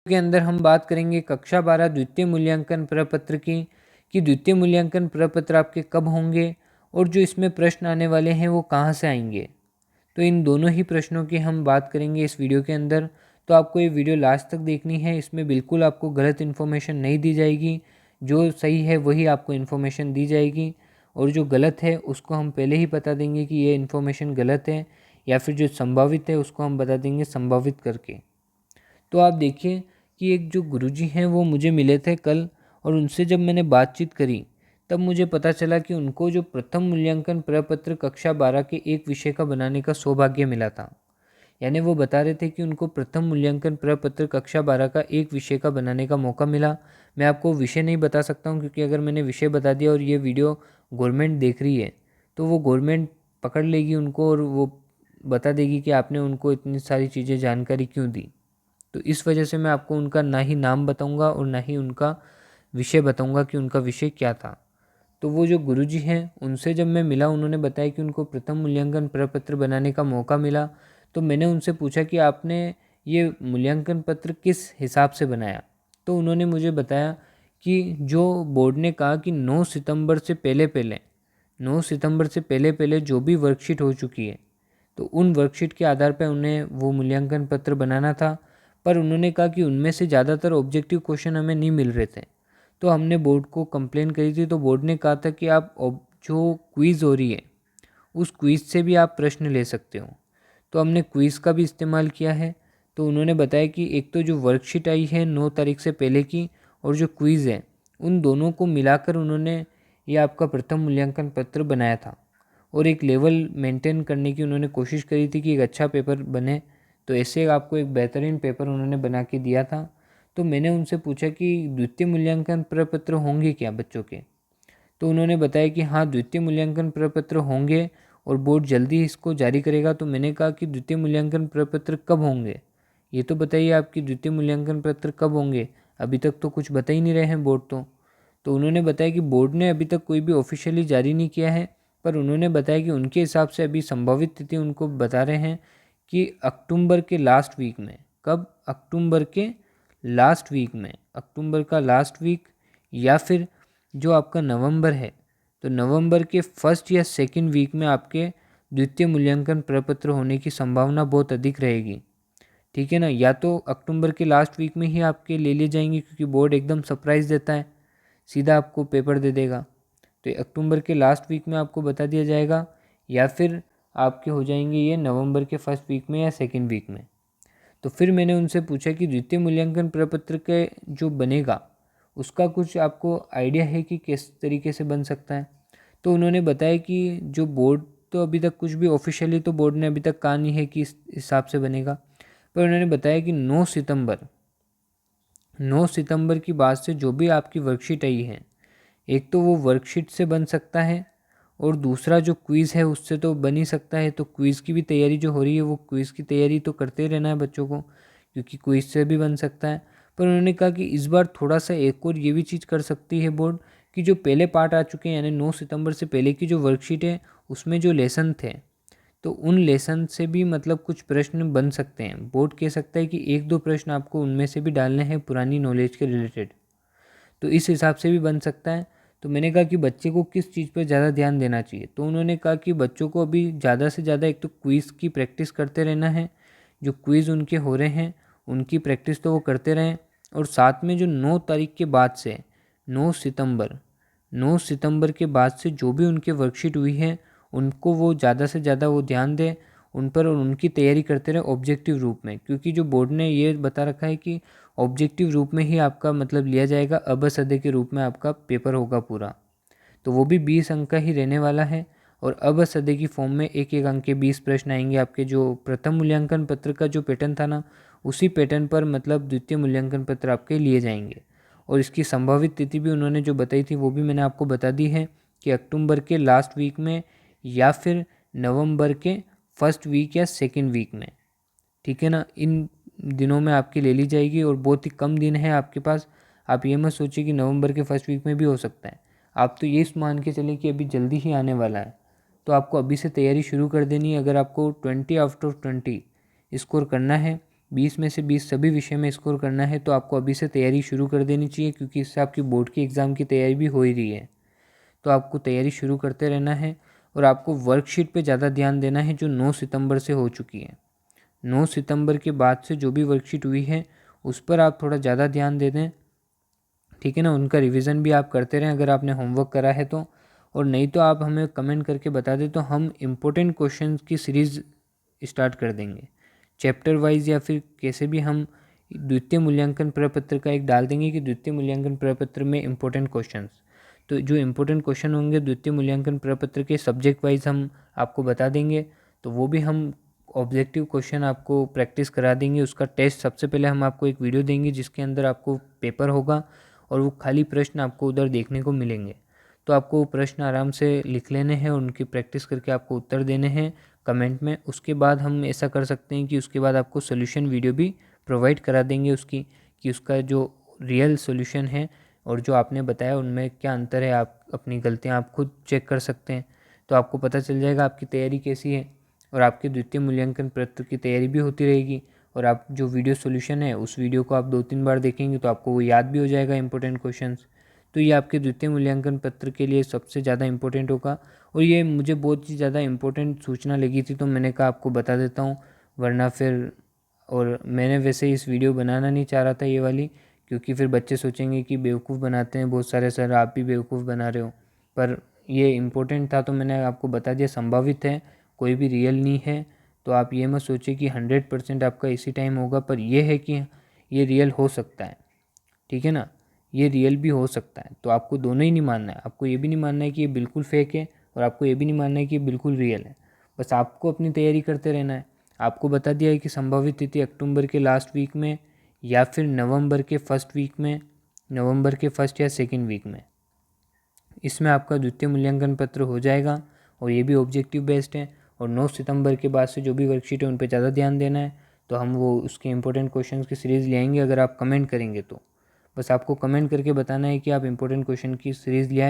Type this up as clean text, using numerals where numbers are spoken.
के अंदर हम बात करेंगे कक्षा 12 द्वितीय मूल्यांकन प्रपत्र की, कि द्वितीय मूल्यांकन प्रपत्र आपके कब होंगे और जो इसमें प्रश्न आने वाले हैं वो कहाँ से आएंगे। तो इन दोनों ही प्रश्नों की हम बात करेंगे इस वीडियो के अंदर। तो आपको ये वीडियो लास्ट तक देखनी है, इसमें बिल्कुल आपको गलत इन्फॉर्मेशन नहीं दी जाएगी, जो सही है वही आपको इन्फॉर्मेशन दी जाएगी और जो गलत है उसको हम पहले ही बता देंगे कि ये इन्फॉर्मेशन गलत है, या फिर जो संभावित है उसको हम बता देंगे संभावित करके। तो आप देखिए कि एक जो गुरुजी हैं वो मुझे मिले थे कल, और उनसे जब मैंने बातचीत करी तब मुझे पता चला कि उनको जो प्रथम मूल्यांकन प्रपत्र कक्षा 12 के एक विषय का बनाने का सौभाग्य मिला था। यानी वो बता रहे थे कि उनको प्रथम मूल्यांकन प्रपत्र कक्षा 12 का एक विषय का बनाने का मौका मिला। मैं आपको विषय नहीं बता सकता हूँ, क्योंकि अगर मैंने विषय बता दिया और ये वीडियो गवर्नमेंट देख रही है तो वो गवर्नमेंट पकड़ लेगी उनको और वो बता देगी कि आपने उनको इतनी सारी चीज़ें जानकारी क्यों दी। तो इस वजह से मैं आपको उनका ना ही नाम बताऊंगा और ना ही उनका विषय बताऊंगा कि उनका विषय क्या था। तो वो जो गुरुजी हैं उनसे जब मैं मिला, उन्होंने बताया कि उनको प्रथम मूल्यांकन प्रपत्र बनाने का मौका मिला। तो मैंने उनसे पूछा कि आपने ये मूल्यांकन पत्र किस हिसाब से बनाया। तो उन्होंने मुझे बताया कि जो बोर्ड ने कहा कि 9 सितंबर से पहले जो भी वर्कशीट हो चुकी है तो उन वर्कशीट के आधार पर उन्हें वो मूल्यांकन पत्र बनाना था। पर उन्होंने कहा कि उनमें से ज़्यादातर ऑब्जेक्टिव क्वेश्चन हमें नहीं मिल रहे थे। तो हमने बोर्ड को कंप्लेन करी थी, तो बोर्ड ने कहा था कि आप जो क्विज़ हो रही है उस क्विज़ से भी आप प्रश्न ले सकते हो। तो हमने क्विज़ का भी इस्तेमाल किया है। तो उन्होंने बताया कि एक तो जो वर्कशीट आई है 9 तारीख से पहले की और जो क्विज़ है उन दोनों को मिलाकर उन्होंने ये आपका प्रथम मूल्यांकन पत्र बनाया था, और एक लेवल मेंटेन करने की उन्होंने कोशिश करी थी कि एक अच्छा पेपर बने। तो ऐसे आपको एक बेहतरीन पेपर उन्होंने बना के दिया था। तो मैंने उनसे पूछा कि द्वितीय मूल्यांकन प्रपत्र होंगे क्या बच्चों के। तो उन्होंने बताया कि हाँ, द्वितीय मूल्यांकन प्रपत्र होंगे और बोर्ड जल्दी इसको जारी करेगा। तो मैंने कहा कि द्वितीय मूल्यांकन प्रपत्र कब होंगे, ये तो बताइए आपकी द्वितीय मूल्यांकन पत्र कब होंगे, अभी तक तो कुछ बता ही नहीं रहे हैं बोर्ड। तो उन्होंने बताया कि बोर्ड ने अभी तक कोई भी ऑफिशियली जारी नहीं किया है, पर उन्होंने बताया कि उनके हिसाब से अभी संभावित तिथि उनको बता रहे हैं कि अक्टूबर के लास्ट वीक में। कब? अक्टूबर के लास्ट वीक में, अक्टूबर का लास्ट वीक, या फिर जो आपका नवंबर है तो नवंबर के फर्स्ट या सेकंड वीक में आपके द्वितीय मूल्यांकन प्रपत्र होने की संभावना बहुत अधिक रहेगी। ठीक है ना, या तो अक्टूबर के लास्ट वीक में ही आपके ले लिए जाएंगे, क्योंकि बोर्ड एकदम सरप्राइज़ देता है, सीधा आपको पेपर दे देगा। तो अक्टूबर के लास्ट वीक में आपको बता दिया जाएगा, या फिर आपके हो जाएंगे ये नवंबर के फर्स्ट वीक में या सेकंड वीक में। तो फिर मैंने उनसे पूछा कि द्वितीय मूल्यांकन प्रपत्र के जो बनेगा उसका कुछ आपको आइडिया है कि किस तरीके से बन सकता है। तो उन्होंने बताया कि जो बोर्ड, तो अभी तक कुछ भी ऑफिशियली तो बोर्ड ने अभी तक कहा नहीं है कि इस हिसाब से बनेगा, पर उन्होंने बताया कि 9 सितंबर की बाद से जो भी आपकी वर्कशीट आई है, एक तो वो वर्कशीट से बन सकता है और दूसरा जो क्विज़ है उससे तो बन ही सकता है। तो क्विज़ की भी तैयारी जो हो रही है वो क्विज़ की तैयारी तो करते रहना है बच्चों को, क्योंकि क्विज़ से भी बन सकता है। पर उन्होंने कहा कि इस बार थोड़ा सा एक और ये भी चीज़ कर सकती है बोर्ड, कि जो पहले पार्ट आ चुके हैं यानी 9 सितंबर से पहले की जो वर्कशीट है उसमें जो लेसन थे तो उन लेसन से भी मतलब कुछ प्रश्न बन सकते हैं। बोर्ड कह सकता है कि 1-2 प्रश्न आपको उनमें से भी डालने हैं पुरानी नॉलेज के रिलेटेड, तो इस हिसाब से भी बन सकता है। तो मैंने कहा कि बच्चे को किस चीज़ पर ज़्यादा ध्यान देना चाहिए। तो उन्होंने कहा कि बच्चों को अभी ज़्यादा से ज़्यादा एक तो क्विज़ की प्रैक्टिस करते रहना है, जो क्विज़ उनके हो रहे हैं उनकी प्रैक्टिस तो वो करते रहें, और साथ में जो 9 तारीख के बाद से 9 सितंबर के बाद से जो भी उनके वर्कशीट हुई है उनको वो ज़्यादा से ज़्यादा वो ध्यान दें उन पर, और उनकी तैयारी करते रहें ऑब्जेक्टिव रूप में, क्योंकि जो बोर्ड ने ये बता रखा है कि ऑब्जेक्टिव रूप में ही आपका मतलब लिया जाएगा, अबसदे के रूप में आपका पेपर होगा पूरा। तो वो भी 20 अंक का ही रहने वाला है, और अबसदे की फॉर्म में एक एक अंक के 20 प्रश्न आएंगे। आपके जो प्रथम मूल्यांकन पत्र का जो पैटर्न था ना, उसी पैटर्न पर मतलब द्वितीय मूल्यांकन पत्र आपके लिए जाएंगे। और इसकी संभावित तिथि भी उन्होंने जो बताई थी वो भी मैंने आपको बता दी है कि अक्टूबर के लास्ट वीक में या फिर नवंबर के फर्स्ट वीक या सेकेंड वीक में। ठीक है ना, इन दिनों में आपकी ले ली जाएगी, और बहुत ही कम दिन है आपके पास। आप ये मत सोचिए कि नवंबर के फर्स्ट वीक में भी हो सकता है, आप तो ये मान के चलें कि अभी जल्दी ही आने वाला है। तो आपको अभी से तैयारी शुरू कर देनी है। अगर आपको 20 आउट ऑफ 20 स्कोर करना है 20 में से 20 सभी विषय में स्कोर करना है तो आपको अभी से तैयारी शुरू कर देनी चाहिए, क्योंकि इससे आपकी बोर्ड की एग्ज़ाम की तैयारी भी हो ही रही है। तो आपको तैयारी शुरू करते रहना है और आपको वर्कशीट पे ज़्यादा ध्यान देना है जो 9 सितंबर से हो चुकी है। 9 सितंबर के बाद से जो भी वर्कशीट हुई है उस पर आप थोड़ा ज़्यादा ध्यान दे दें, ठीक है ना। उनका रिवीजन भी आप करते रहें अगर आपने होमवर्क करा है तो, और नहीं तो आप हमें कमेंट करके बता दें तो हम इम्पोर्टेंट क्वेश्चंस की सीरीज़ स्टार्ट कर देंगे चैप्टर वाइज, या फिर कैसे भी हम द्वितीय मूल्यांकन प्रपत्र का एक डाल देंगे कि द्वितीय मूल्यांकन प्रपत्र में इम्पोर्टेंट क्वेश्चंस। तो जो इम्पोर्टेंट क्वेश्चन होंगे द्वितीय मूल्यांकन प्रपत्र के सब्जेक्ट वाइज हम आपको बता देंगे, तो वो भी हम ऑब्जेक्टिव क्वेश्चन आपको प्रैक्टिस करा देंगे। उसका टेस्ट सबसे पहले हम आपको एक वीडियो देंगे जिसके अंदर आपको पेपर होगा और वो खाली प्रश्न आपको उधर देखने को मिलेंगे। तो आपको वो प्रश्न आराम से लिख लेने हैं और उनकी प्रैक्टिस करके आपको उत्तर देने हैं कमेंट में। उसके बाद हम ऐसा कर सकते हैं कि उसके बाद आपको सोल्यूशन वीडियो भी प्रोवाइड करा देंगे उसकी, कि उसका जो रियल सोल्यूशन है और जो आपने बताया उनमें क्या अंतर है। आप अपनी गलतियाँ आप खुद चेक कर सकते हैं, तो आपको पता चल जाएगा आपकी तैयारी कैसी है, और आपके द्वितीय मूल्यांकन पत्र की तैयारी भी होती रहेगी। और आप जो वीडियो सॉल्यूशन है उस वीडियो को आप 2-3 बार देखेंगे तो आपको वो याद भी हो जाएगा इंपॉर्टेंट क्वेश्चंस। तो ये आपके द्वितीय मूल्यांकन पत्र के लिए सबसे ज़्यादा इंपॉर्टेंट होगा, और ये मुझे बहुत ही ज़्यादा इंपॉर्टेंट सूचना लगी थी तो मैंने कहा आपको बता देता हूँ, वरना फिर, और मैंने वैसे इस वीडियो बनाना नहीं चाह रहा था ये वाली, क्योंकि फिर बच्चे सोचेंगे कि बेवकूफ़ बनाते हैं बहुत सारे सर, आप भी बेवकूफ़ बना रहे हो। पर ये इम्पोर्टेंट था तो मैंने आपको बता दिया। संभावित है, कोई भी रियल नहीं है, तो आप ये मत सोचिए कि 100% आपका इसी टाइम होगा, पर यह है कि ये रियल हो सकता है, ठीक है ना। ये रियल भी हो सकता है, तो आपको दोनों ही नहीं मानना है। आपको ये भी नहीं मानना है कि ये बिल्कुल फेक है, और आपको ये भी नहीं मानना है कि ये बिल्कुल रियल है। बस आपको अपनी तैयारी करते रहना है। आपको बता दिया है कि संभावित तिथि अक्टूबर के लास्ट वीक में या फिर नवंबर के फर्स्ट वीक में, नवंबर के फर्स्ट या सेकेंड वीक में, इसमें आपका द्वितीय मूल्यांकन पत्र हो जाएगा। और ये भी ऑब्जेक्टिव बेस्ड है, और 9 सितंबर के बाद से जो भी वर्कशीट है उन पर ज़्यादा ध्यान देना है। तो हम वो उसके इंपॉर्टेंट क्वेश्चंस की सीरीज़ ले आएंगे अगर आप कमेंट करेंगे तो। बस आपको कमेंट करके बताना है कि आप इंपॉर्टेंट क्वेश्चन की सीरीज़ ले आए।